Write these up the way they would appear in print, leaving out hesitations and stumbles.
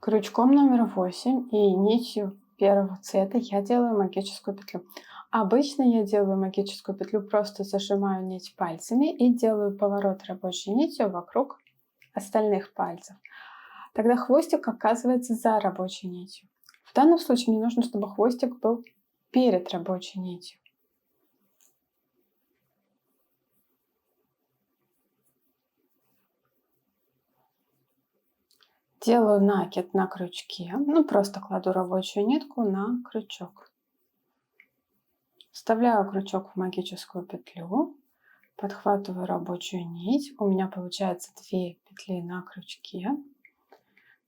Крючком номер 8 и нитью первого цвета я делаю магическую петлю. Обычно я делаю магическую петлю, просто зажимаю нить пальцами и делаю поворот рабочей нитью вокруг остальных пальцев. Тогда хвостик оказывается за рабочей нитью. В данном случае мне нужно, чтобы хвостик был перед рабочей нитью. Делаю накид на крючке, просто кладу рабочую нитку на крючок. Вставляю крючок в магическую петлю, подхватываю рабочую нить, у меня получается 2 петли на крючке.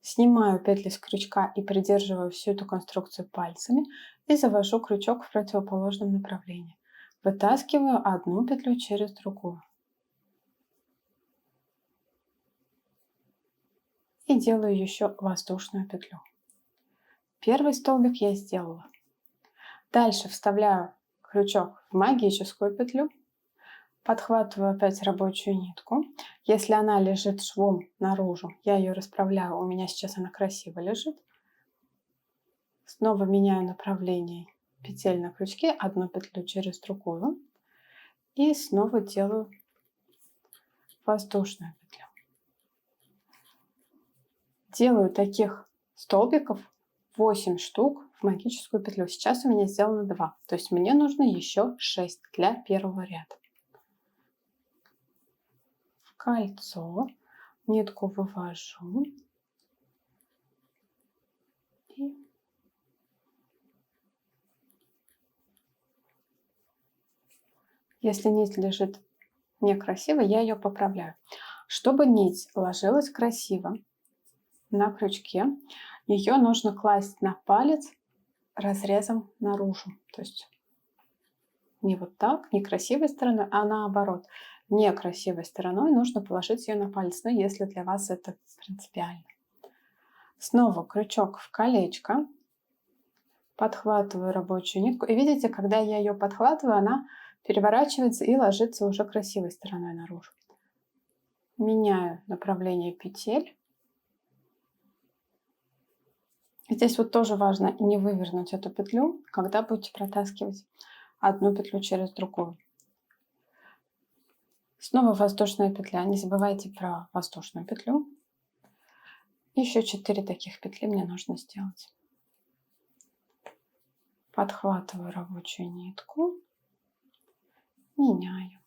Снимаю петли с крючка и придерживаю всю эту конструкцию пальцами и завожу крючок в противоположном направлении. Вытаскиваю одну петлю через другую. И делаю еще воздушную петлю. Первый столбик я сделала. Дальше вставляю крючок в магическую петлю, подхватываю опять рабочую нитку. Если она лежит швом наружу, я ее расправляю, у меня сейчас она красиво лежит. Снова меняю направление петель на крючке, одну петлю через другую. И снова делаю воздушную петлю. Делаю таких столбиков 8 штук в магическую петлю. Сейчас у меня сделано 2, то есть мне нужно еще 6 для первого ряда. В кольцо нитку вывожу и если нить лежит некрасиво, я ее поправляю. Чтобы нить ложилась красиво на крючке, ее нужно класть на палец разрезом наружу. То есть не вот так, не красивой стороной, а наоборот. Некрасивой стороной нужно положить ее на палец, но если для вас это принципиально. Снова крючок в колечко. Подхватываю рабочую нитку. И видите, когда я ее подхватываю, она переворачивается и ложится уже красивой стороной наружу. Меняю направление петель. Здесь вот тоже важно не вывернуть эту петлю, когда будете протаскивать одну петлю через другую. Снова воздушная петля. Не забывайте про воздушную петлю. Еще 4 таких петли мне нужно сделать. Подхватываю рабочую нитку, меняю.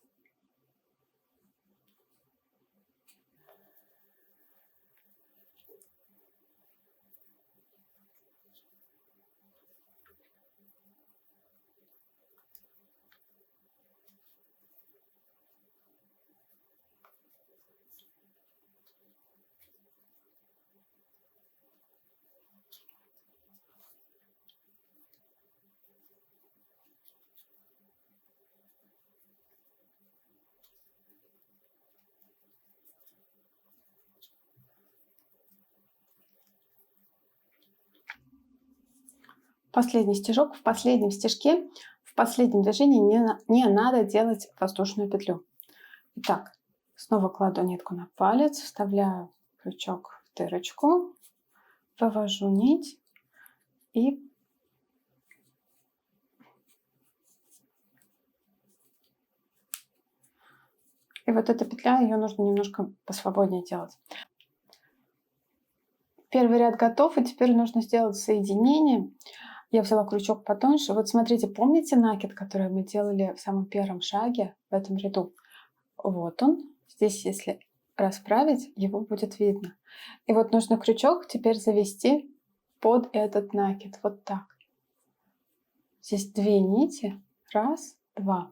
Последний стежок. В последнем стежке, в последнем движении не надо делать воздушную петлю. Итак, снова кладу нитку на палец, вставляю крючок в дырочку, вывожу нить и вот эта петля, ее нужно немножко посвободнее делать. Первый ряд готов, и теперь нужно сделать соединение. Я взяла крючок потоньше. Вот смотрите, помните накид, который мы делали в самом первом шаге в этом ряду? Вот он. Здесь, если расправить, его будет видно. И вот нужно крючок теперь завести под этот накид. Вот так. Здесь 2 нити. 1, 2.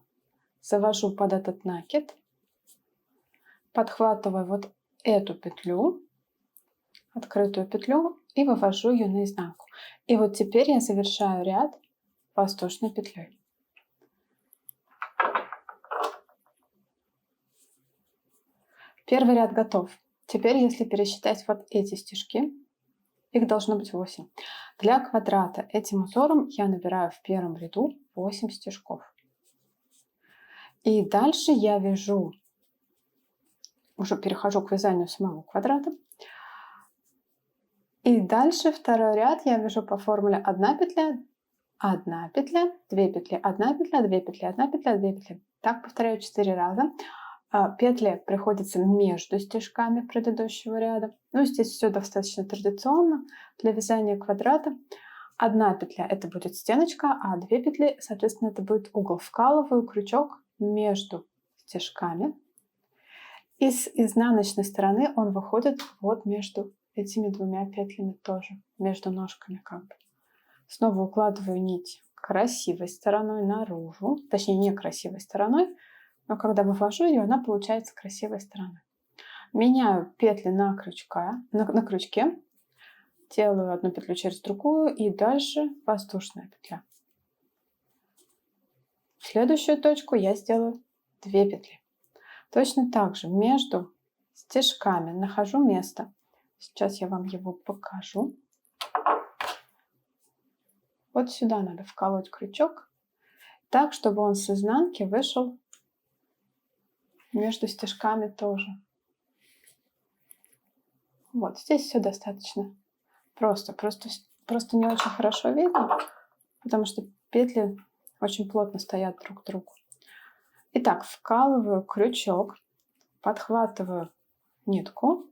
Завожу под этот накид. Подхватываю вот эту петлю, открытую петлю, и вывожу ее наизнанку. И вот теперь я завершаю ряд воздушной петлей. Первый ряд готов. Теперь, если пересчитать вот эти стежки, их должно быть 8. Для квадрата этим узором я набираю в первом ряду 8 стежков. И дальше я вяжу, уже перехожу к вязанию самого квадрата. И дальше второй ряд я вяжу по формуле 1 петля, 1 петля, 2 петли, 1 петля, 2 петли, 1 петля, 2 петли. Так повторяю 4 раза. Петли приходятся между стежками предыдущего ряда. Ну, здесь все достаточно традиционно для вязания квадрата. 1 петля это будет стеночка, а 2 петли, соответственно, это будет угол. Вкалываю крючок между стежками. И с изнаночной стороны он выходит вот между этими двумя петлями тоже, между ножками как бы. Снова укладываю нить красивой стороной наружу, точнее не красивой стороной, но когда вывожу ее, она получается красивой стороной. Меняю петли на крючке, делаю одну петлю через другую и дальше воздушная петля. В следующую точку я сделаю 2 петли. Точно так же между стежками нахожу место. Сейчас я вам его покажу. Вот сюда надо вколоть крючок, так, чтобы он с изнанки вышел между стежками тоже. Вот здесь все достаточно просто не очень хорошо видно, потому что петли очень плотно стоят друг к другу. Итак, вкалываю крючок, подхватываю нитку,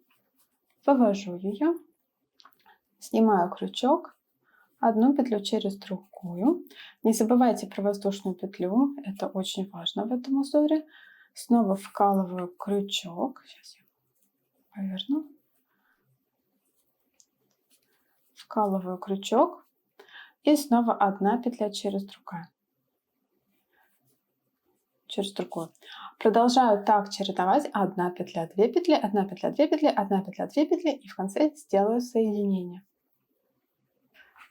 вывожу ее, снимаю крючок, одну петлю через другую. Не забывайте про воздушную петлю, это очень важно в этом узоре. Снова вкалываю крючок, сейчас я поверну. Вкалываю крючок и снова одна петля через другую. Продолжаю так чередовать: 1 петля, 2 петли, 1 петля, 2 петли, 1 петля, 2 петли, и в конце сделаю соединение.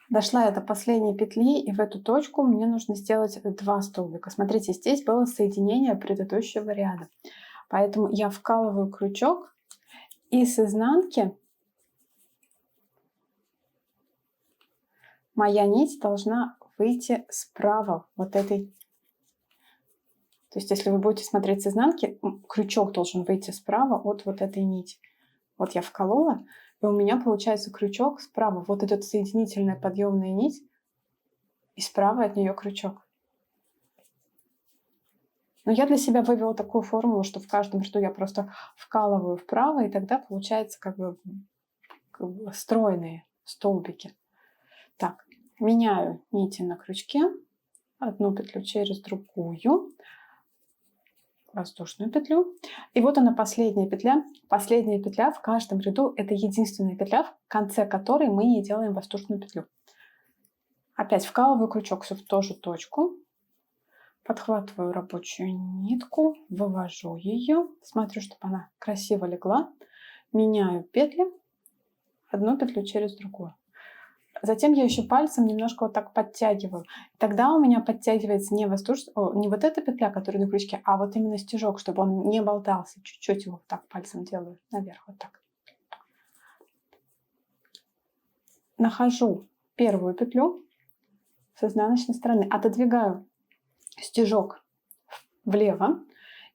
Дошла я до последней петли, и в эту точку мне нужно сделать 2 столбика. Смотрите, здесь было соединение предыдущего ряда, поэтому я вкалываю крючок, и с изнанки моя нить должна выйти справа вот этой. То есть, если вы будете смотреть с изнанки, крючок должен выйти справа от вот этой нити. Вот я вколола, и у меня получается крючок справа. Вот идет соединительная подъемная нить, и справа от нее крючок. Но я для себя вывела такую формулу, что в каждом ряду я просто вкалываю вправо, и тогда получается как бы стройные столбики. Так, меняю нити на крючке, одну петлю через другую, воздушную петлю. И вот она, последняя петля. Последняя петля в каждом ряду — это единственная петля, в конце которой мы не делаем воздушную петлю. Опять вкалываю крючок в ту же точку, подхватываю рабочую нитку, вывожу ее, смотрю, чтобы она красиво легла, меняю петли, одну петлю через другую. Затем я еще пальцем немножко вот так подтягиваю. Тогда у меня подтягивается не вот эта петля, которая на крючке, а вот именно стежок, чтобы он не болтался. Чуть-чуть его вот так пальцем делаю наверх, вот так. Нахожу первую петлю с изнаночной стороны, отодвигаю стежок влево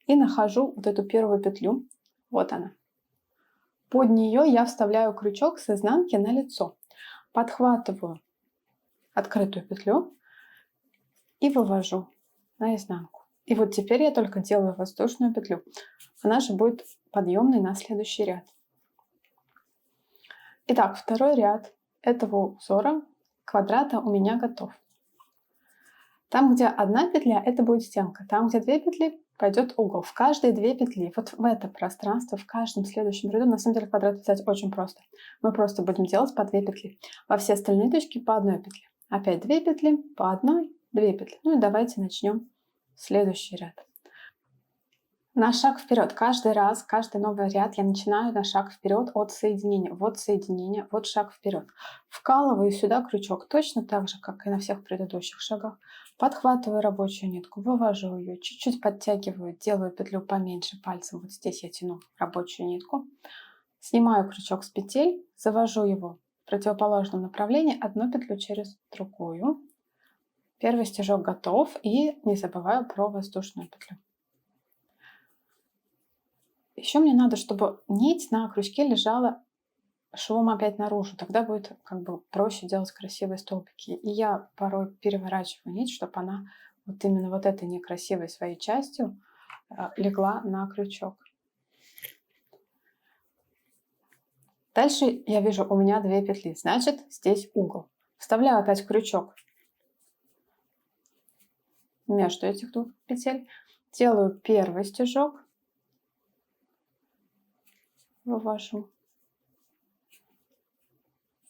и нахожу вот эту первую петлю. Вот она. Под нее я вставляю крючок с изнанки на лицо. Подхватываю открытую петлю и вывожу наизнанку. И вот теперь я только делаю воздушную петлю. Она же будет подъемной на следующий ряд. Итак, второй ряд этого узора квадрата у меня готов. Там, где 1 петля, это будет стенка. Там, где 2 петли, пойдет угол. В каждой 2 петли, вот в это пространство, в каждом следующем ряду, на самом деле квадрат вязать очень просто. Мы просто будем делать по 2 петли. Во все остальные точки по 1 петле. Опять 2 петли, по 1, 2 петли. Ну и давайте начнем следующий ряд. На шаг вперед. Каждый раз, каждый новый ряд я начинаю на шаг вперед от соединения. Вот шаг вперед. Вкалываю сюда крючок точно так же, как и на всех предыдущих шагах. Подхватываю рабочую нитку, вывожу ее, чуть-чуть подтягиваю, делаю петлю поменьше пальцем. Вот здесь я тяну рабочую нитку. Снимаю крючок с петель, завожу его в противоположном направлении, одну петлю через другую. Первый стежок готов, и не забываю про воздушную петлю. Еще мне надо, чтобы нить на крючке лежала швом опять наружу. Тогда будет как бы проще делать красивые столбики. И я порой переворачиваю нить, чтобы она вот именно вот этой некрасивой своей частью легла на крючок. Дальше я вижу, у меня 2 петли, значит здесь угол. Вставляю опять крючок между этих 2 петель, делаю первый стежок, вывожу,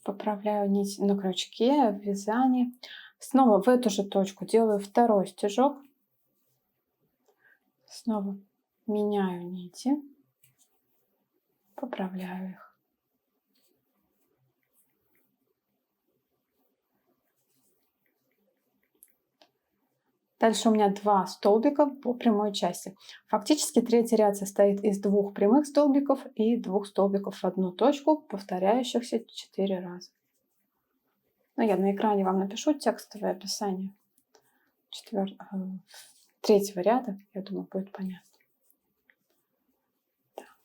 поправляю нить на крючке, в вязании. Снова в эту же точку делаю второй стежок, снова меняю нити, поправляю их. Дальше у меня 2 столбика по прямой части. Фактически третий ряд состоит из 2 прямых столбиков и 2 столбиков в одну точку, повторяющихся 4 раза. Ну, я на экране вам напишу текстовое описание третьего ряда, я думаю, будет понятно. Так.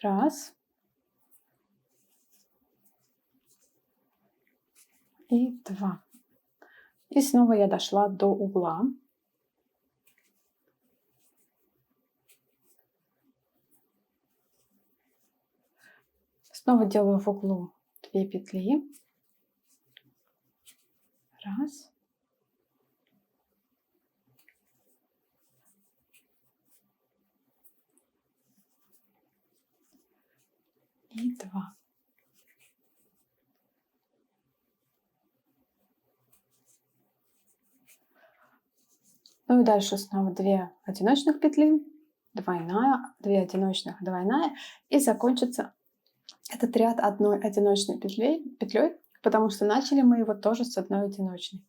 Раз. И 2. И снова я дошла до угла. Снова делаю в углу 2 петли. Раз. И 2. Ну и дальше снова 2 одиночных петли, двойная, 2 одиночных, двойная, и закончится этот ряд одной одиночной петлей, потому что начали мы его тоже с одной одиночной.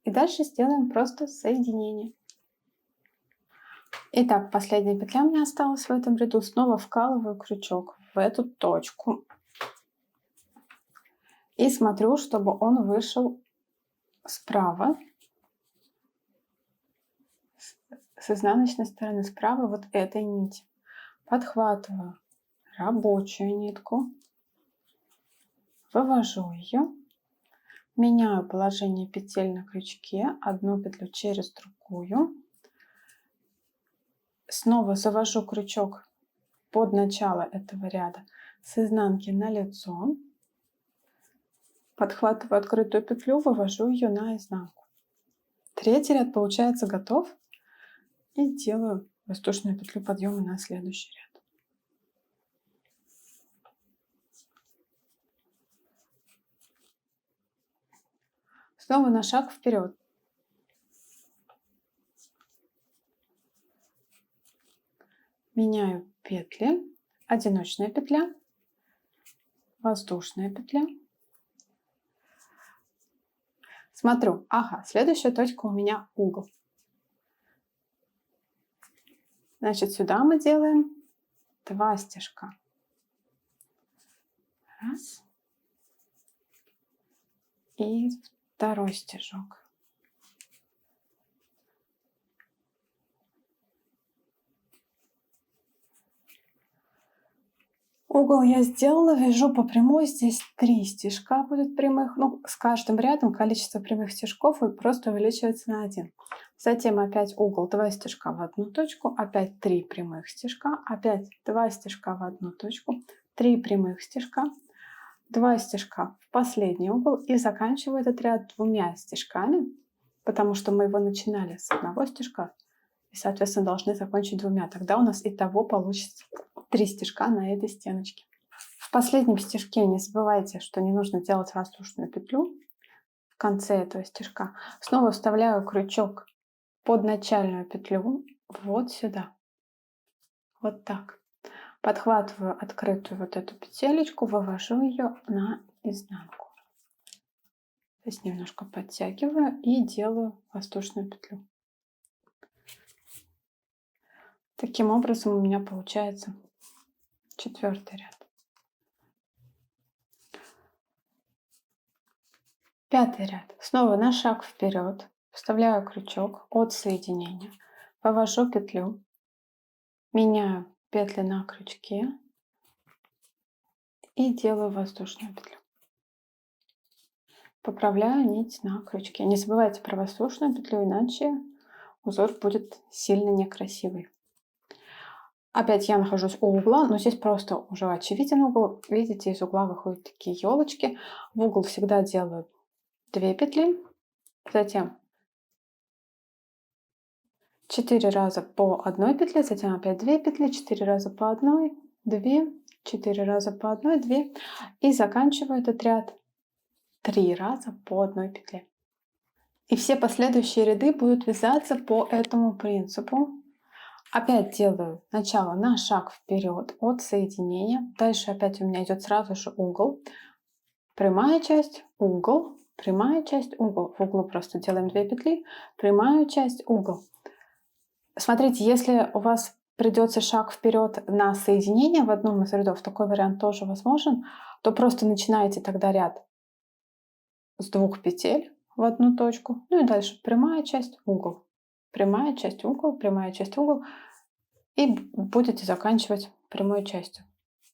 И дальше сделаем просто соединение. Итак, последняя петля у меня осталась в этом ряду. Снова вкалываю крючок в эту точку и смотрю, чтобы он вышел справа, с изнаночной стороны справа вот этой нити. Подхватываю рабочую нитку, вывожу ее, меняю положение петель на крючке, одну петлю через другую, снова завожу крючок под начало этого ряда с изнанки на лицо, подхватываю открытую петлю, вывожу ее на изнанку. Третий ряд получается готов, и делаю воздушную петлю подъема на следующий ряд. Снова на шаг вперед. Меняю петли, одиночная петля, воздушная петля. Смотрю, ага, следующая точка у меня угол. Значит, сюда мы делаем 2 стежка. Раз. И второй стежок. Угол я сделала, вяжу по прямой, здесь 3 стежка будет прямых. Ну, с каждым рядом количество прямых стежков просто увеличивается на 1. Затем опять угол 2 стежка в одну точку, опять 3 прямых стежка, опять 2 стежка в одну точку, 3 прямых стежка, 2 стежка в последний угол и заканчиваю этот ряд 2 стежками, потому что мы его начинали с одного стежка и, соответственно, должны закончить 2. Тогда у нас итого получится 3 стежка на этой стеночке. В последнем стежке не забывайте, что не нужно делать воздушную петлю в конце этого стежка. Снова вставляю крючок под начальную петлю вот сюда. Вот так. Подхватываю открытую вот эту петелечку, вывожу ее на изнанку. То есть немножко подтягиваю и делаю воздушную петлю. Таким образом у меня получается 4-й ряд. 5-й ряд. Снова на шаг вперед. Вставляю крючок от соединения. Вывожу петлю. Меняю петли на крючке. и делаю воздушную петлю. Поправляю нить на крючке. Не забывайте про воздушную петлю, иначе узор будет сильно некрасивый. Опять я нахожусь у угла, но здесь просто уже очевиден угол. Видите, из угла выходят такие елочки. В угол всегда делаю 2 петли, затем 4 раза по одной петле, затем опять 2 петли, 4 раза по одной, 2, 4 раза по одной, 2 и заканчиваю этот ряд 3 раза по одной петле. И все последующие ряды будут вязаться по этому принципу. Опять делаю сначала на шаг вперед от соединения. Дальше опять у меня идет сразу же угол. Прямая часть, угол, прямая часть, угол. В углу просто делаем 2 петли, прямая часть, угол. Смотрите, если у вас придется шаг вперед на соединение в одном из рядов, такой вариант тоже возможен, то просто начинаете тогда ряд с 2 петель в одну точку, ну и дальше прямая часть, угол, прямая часть, угол, прямая часть, угол, и будете заканчивать прямой частью.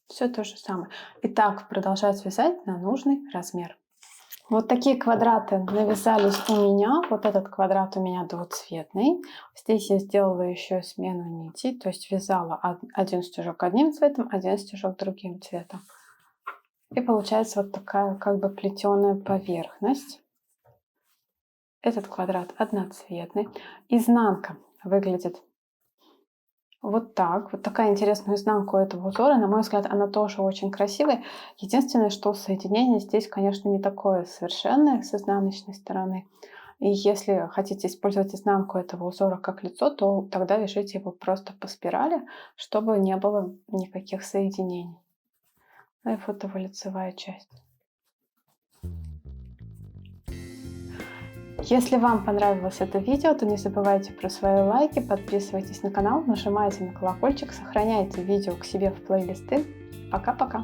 Все то же самое. И так продолжать вязать на нужный размер. Вот такие квадраты навязались у меня. Вот этот квадрат у меня двуцветный. Здесь я сделала еще смену нитей, то есть вязала один стежок одним цветом, один стежок другим цветом. И получается вот такая как бы плетеная поверхность. Этот квадрат одноцветный. Изнанка выглядит вот так. Вот такая интересная изнанка у этого узора. На мой взгляд, она тоже очень красивая. Единственное, что соединение здесь, конечно, не такое совершенное с изнаночной стороны. И если хотите использовать изнанку этого узора как лицо, то тогда вяжите его просто по спирали, чтобы не было никаких соединений. Ну и вот его лицевая часть. Если вам понравилось это видео, то не забывайте про свои лайки, подписывайтесь на канал, нажимайте на колокольчик, сохраняйте видео к себе в плейлисты. Пока-пока!